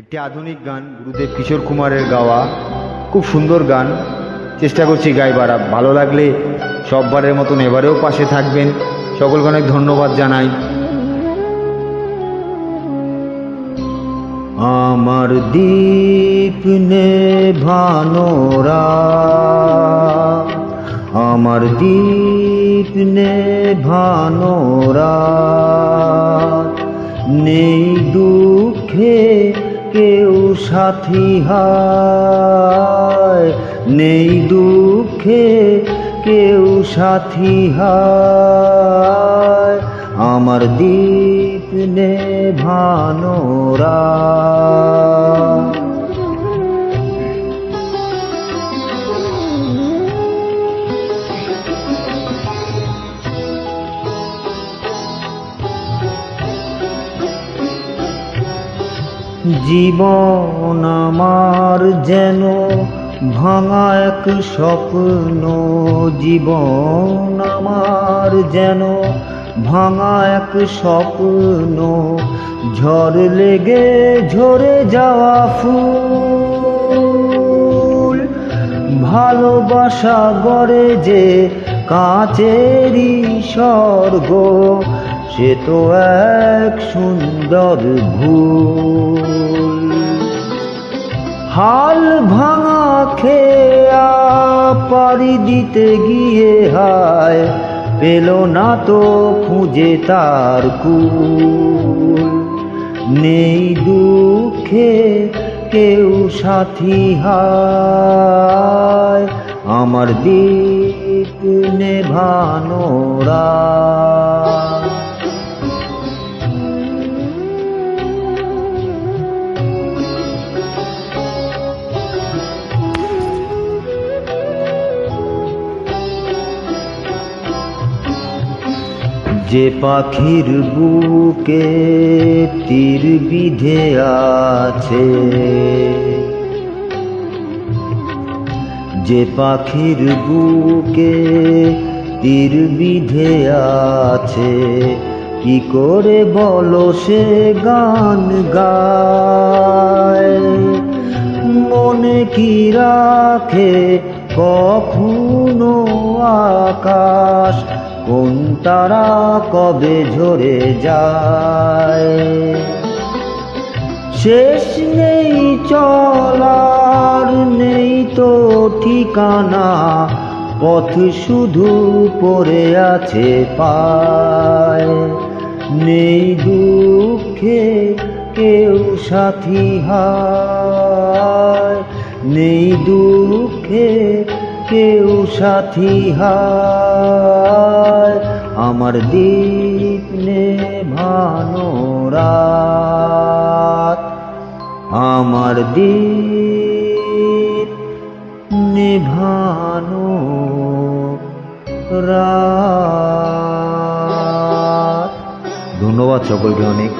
একটি আধুনিক গান গুরুদেব কিশোর কুমারের গাওয়া, খুব সুন্দর গান। চেষ্টা করছি গাইবার, ভালো লাগলে সববারের মতন এবারেও পাশে থাকবেন। সকলকে অনেক ধন্যবাদ জানাই। আমার দীপ নেভানোরা, আমার দীপ নেভানোরা, নেই দুঃখে কেউ সাথী হায়, নেই দুঃখে কেউ সাথী হায়, আমার দীপ নেভানোরা। জীবন আমার যেন ভাঙা এক স্বপ্ন, জীবন আমার যেন ভাঙা এক স্বপ্ন, ঝড় লেগে ঝরে যাওয়া ফুল, ভালোবাসা গড়ে যে কাঁচেরই স্বর্গ, সে তো এক সুন্দর ভুল। হাল ভাঙা খেয়া পাড়ি দিতে গিয়ে হায়, পেল না তো খুঁজে তার কুল, নেই দুঃখে কেউ সাথী হায়, আমার দীপ নেভানোরা। যে পাখির বুকে তীর বিধে আছে, যে পাখির বুকে তীর বিধে আছে, কি করে বলো সে গান গায়, মনে কি রাখে কখনো আকাশ, কোন তারা কবে ঝরে যায়, শেষ নেই চলার নেই তো ঠিকানা, পথ শুধু পড়ে আছে পায়, নেই দুঃখে কেউ সাথী হায়, নেই দুঃখে কেউ সাথী হায়, আমার দীপ নেভানোরা, আমার দীপ নেভানোরা। ধন্যবাদ সকলকে অনেক।